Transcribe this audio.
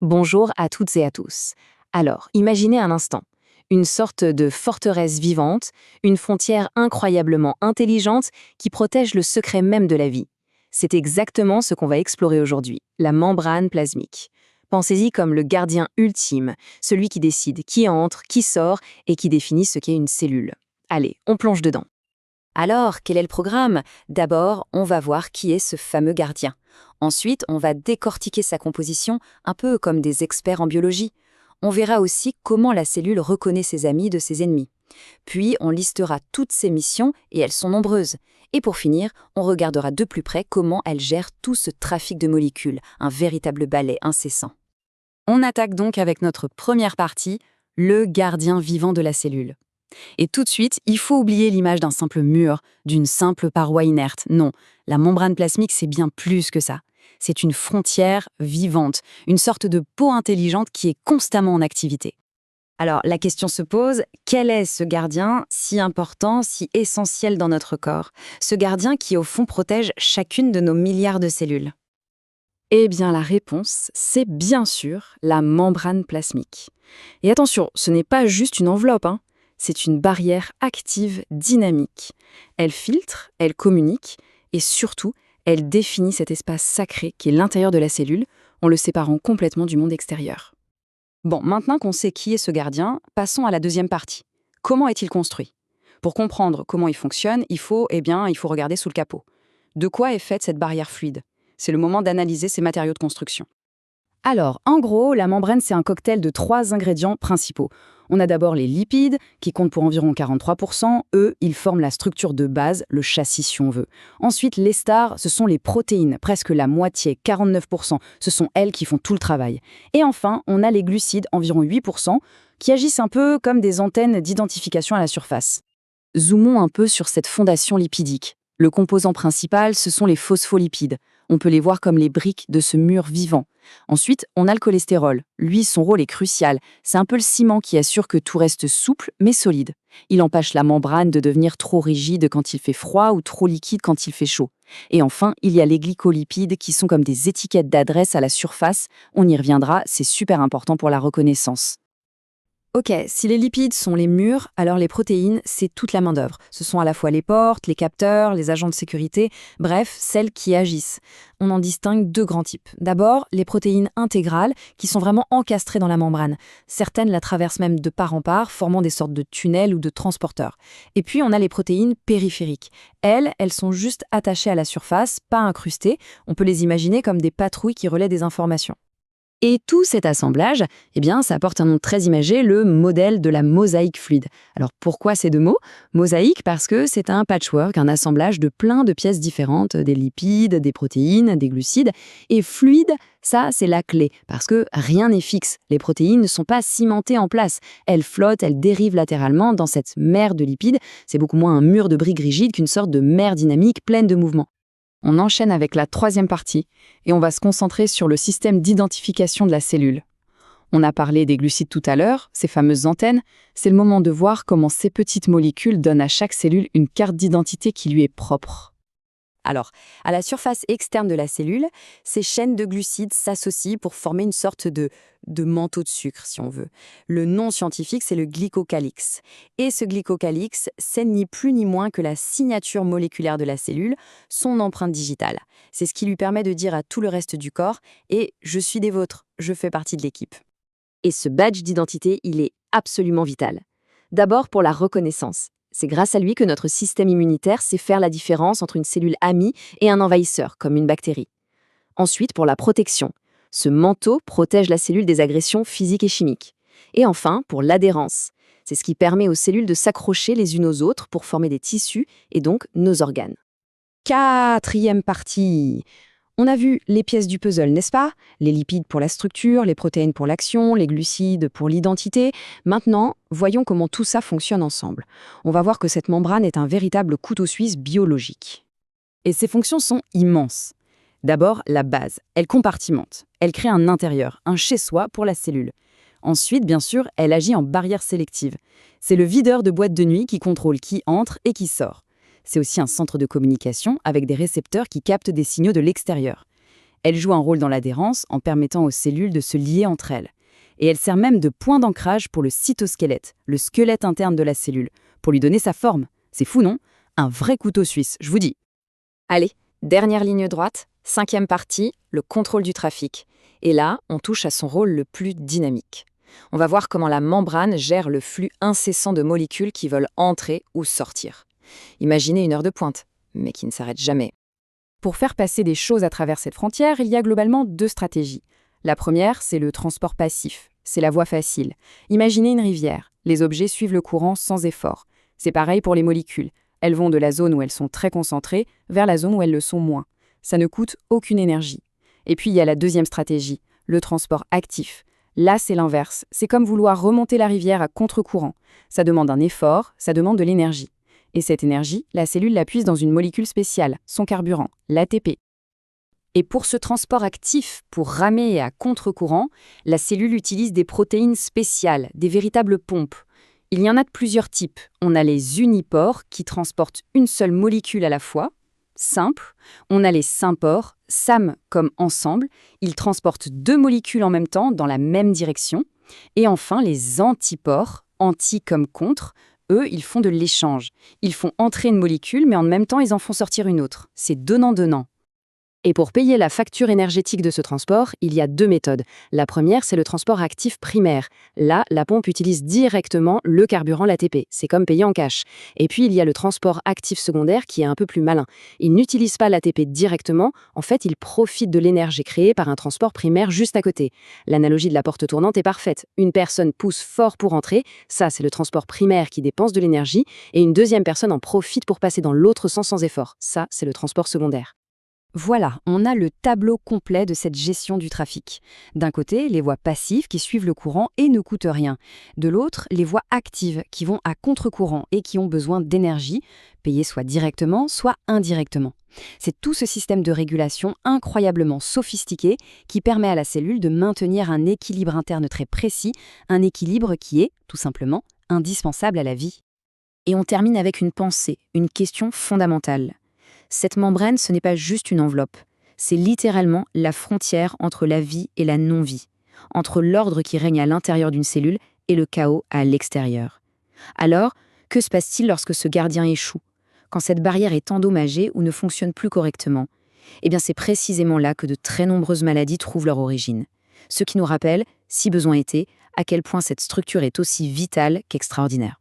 Bonjour à toutes et à tous. Alors, imaginez un instant. Une sorte de forteresse vivante, une frontière incroyablement intelligente qui protège le secret même de la vie. C'est exactement ce qu'on va explorer aujourd'hui, la membrane plasmique. Pensez-y comme le gardien ultime, celui qui décide qui entre, qui sort et qui définit ce qu'est une cellule. Allez, on plonge dedans. Alors, quel est le programme? D'abord, on va voir qui est ce fameux gardien. Ensuite, on va décortiquer sa composition, un peu comme des experts en biologie. On verra aussi comment la cellule reconnaît ses amis de ses ennemis. Puis, on listera toutes ses missions, et elles sont nombreuses. Et pour finir, on regardera de plus près comment elle gère tout ce trafic de molécules, un véritable balai incessant. On attaque donc avec notre première partie, le gardien vivant de la cellule. Et tout de suite, il faut oublier l'image d'un simple mur, d'une simple paroi inerte. Non, la membrane plasmique, c'est bien plus que ça. C'est une frontière vivante, une sorte de peau intelligente qui est constamment en activité. Alors, la question se pose, quel est ce gardien si important, si essentiel dans notre corps? Ce gardien qui, au fond, protège chacune de nos milliards de cellules. Eh bien, la réponse, c'est bien sûr la membrane plasmique. Et attention, ce n'est pas juste une enveloppe, hein. C'est une barrière active, dynamique. Elle filtre, elle communique et surtout, elle définit cet espace sacré qui est l'intérieur de la cellule en le séparant complètement du monde extérieur. Bon, maintenant qu'on sait qui est ce gardien, passons à la deuxième partie. Comment est-il construit? Pour comprendre comment il fonctionne, il faut regarder sous le capot. De quoi est faite cette barrière fluide? C'est le moment d'analyser ses matériaux de construction. Alors, en gros, la membrane, c'est un cocktail de 3 ingrédients principaux. On a d'abord les lipides, qui comptent pour environ 43%. Eux, ils forment la structure de base, le châssis si on veut. Ensuite, les stars, ce sont les protéines, presque la moitié, 49%. Ce sont elles qui font tout le travail. Et enfin, on a les glucides, environ 8%, qui agissent un peu comme des antennes d'identification à la surface. Zoomons un peu sur cette fondation lipidique. Le composant principal, ce sont les phospholipides. On peut les voir comme les briques de ce mur vivant. Ensuite, on a le cholestérol. Lui, son rôle est crucial. C'est un peu le ciment qui assure que tout reste souple mais solide. Il empêche la membrane de devenir trop rigide quand il fait froid ou trop liquide quand il fait chaud. Et enfin, il y a les glycolipides qui sont comme des étiquettes d'adresse à la surface. On y reviendra, c'est super important pour la reconnaissance. Ok, si les lipides sont les murs, alors les protéines, c'est toute la main-d'œuvre. Ce sont à la fois les portes, les capteurs, les agents de sécurité, bref, celles qui agissent. On en distingue deux grands types. D'abord, les protéines intégrales, qui sont vraiment encastrées dans la membrane. Certaines la traversent même de part en part, formant des sortes de tunnels ou de transporteurs. Et puis, on a les protéines périphériques. Elles sont juste attachées à la surface, pas incrustées. On peut les imaginer comme des patrouilles qui relaient des informations. Et tout cet assemblage, ça apporte un nom très imagé, le modèle de la mosaïque fluide. Alors pourquoi ces deux mots? Mosaïque parce que c'est un patchwork, un assemblage de plein de pièces différentes, des lipides, des protéines, des glucides. Et fluide, ça c'est la clé, parce que rien n'est fixe. Les protéines ne sont pas cimentées en place. Elles flottent, elles dérivent latéralement dans cette mer de lipides. C'est beaucoup moins un mur de briques rigides qu'une sorte de mer dynamique pleine de mouvements. On enchaîne avec la troisième partie et on va se concentrer sur le système d'identification de la cellule. On a parlé des glucides tout à l'heure, ces fameuses antennes. C'est le moment de voir comment ces petites molécules donnent à chaque cellule une carte d'identité qui lui est propre. Alors, à la surface externe de la cellule, ces chaînes de glucides s'associent pour former une sorte de manteau de sucre, si on veut. Le nom scientifique, c'est le glycocalyx. Et ce glycocalyx, c'est ni plus ni moins que la signature moléculaire de la cellule, son empreinte digitale. C'est ce qui lui permet de dire à tout le reste du corps « Et je suis des vôtres, je fais partie de l'équipe ». Et ce badge d'identité, il est absolument vital. D'abord pour la reconnaissance. C'est grâce à lui que notre système immunitaire sait faire la différence entre une cellule amie et un envahisseur, comme une bactérie. Ensuite, pour la protection. Ce manteau protège la cellule des agressions physiques et chimiques. Et enfin, pour l'adhérence. C'est ce qui permet aux cellules de s'accrocher les unes aux autres pour former des tissus et donc nos organes. Quatrième partie. On a vu les pièces du puzzle, n'est-ce pas? Les lipides pour la structure, les protéines pour l'action, les glucides pour l'identité. Maintenant, voyons comment tout ça fonctionne ensemble. On va voir que cette membrane est un véritable couteau suisse biologique. Et ses fonctions sont immenses. D'abord, la base. Elle compartimente. Elle crée un intérieur, un chez-soi pour la cellule. Ensuite, bien sûr, elle agit en barrière sélective. C'est le videur de boîte de nuit qui contrôle qui entre et qui sort. C'est aussi un centre de communication avec des récepteurs qui captent des signaux de l'extérieur. Elle joue un rôle dans l'adhérence en permettant aux cellules de se lier entre elles. Et elle sert même de point d'ancrage pour le cytosquelette, le squelette interne de la cellule, pour lui donner sa forme. C'est fou, non? Un vrai couteau suisse, je vous dis. Allez, dernière ligne droite, 5e partie, le contrôle du trafic. Et là, on touche à son rôle le plus dynamique. On va voir comment la membrane gère le flux incessant de molécules qui veulent entrer ou sortir. Imaginez une heure de pointe, mais qui ne s'arrête jamais. Pour faire passer des choses à travers cette frontière, il y a globalement 2 stratégies. La première, c'est le transport passif. C'est la voie facile. Imaginez une rivière. Les objets suivent le courant sans effort. C'est pareil pour les molécules. Elles vont de la zone où elles sont très concentrées vers la zone où elles le sont moins. Ça ne coûte aucune énergie. Et puis il y a la deuxième stratégie, le transport actif. Là, c'est l'inverse. C'est comme vouloir remonter la rivière à contre-courant. Ça demande un effort, ça demande de l'énergie. Et cette énergie, la cellule la puise dans une molécule spéciale, son carburant, l'ATP. Et pour ce transport actif, pour ramer à contre-courant, la cellule utilise des protéines spéciales, des véritables pompes. Il y en a de plusieurs types. On a les unipores qui transportent une seule molécule à la fois, simple. On a les sympores, SAM comme ensemble. Ils transportent 2 molécules en même temps dans la même direction. Et enfin, les antipores, anti comme contre. Eux, ils font de l'échange. Ils font entrer une molécule, mais en même temps, ils en font sortir une autre. C'est donnant-donnant. Et pour payer la facture énergétique de ce transport, il y a 2 méthodes. La première, c'est le transport actif primaire. Là, la pompe utilise directement le carburant, l'ATP. C'est comme payer en cash. Et puis, il y a le transport actif secondaire qui est un peu plus malin. Il n'utilise pas l'ATP directement. En fait, il profite de l'énergie créée par un transport primaire juste à côté. L'analogie de la porte tournante est parfaite. Une personne pousse fort pour entrer. Ça, c'est le transport primaire qui dépense de l'énergie. Et une deuxième personne en profite pour passer dans l'autre sens sans effort. Ça, c'est le transport secondaire. Voilà, on a le tableau complet de cette gestion du trafic. D'un côté, les voies passives qui suivent le courant et ne coûtent rien. De l'autre, les voies actives qui vont à contre-courant et qui ont besoin d'énergie, payée soit directement, soit indirectement. C'est tout ce système de régulation incroyablement sophistiqué qui permet à la cellule de maintenir un équilibre interne très précis, un équilibre qui est, tout simplement, indispensable à la vie. Et on termine avec une pensée, une question fondamentale. Cette membrane, ce n'est pas juste une enveloppe. C'est littéralement la frontière entre la vie et la non-vie, entre l'ordre qui règne à l'intérieur d'une cellule et le chaos à l'extérieur. Alors, que se passe-t-il lorsque ce gardien échoue? Quand cette barrière est endommagée ou ne fonctionne plus correctement? Eh bien, c'est précisément là que de très nombreuses maladies trouvent leur origine. Ce qui nous rappelle, si besoin était, à quel point cette structure est aussi vitale qu'extraordinaire.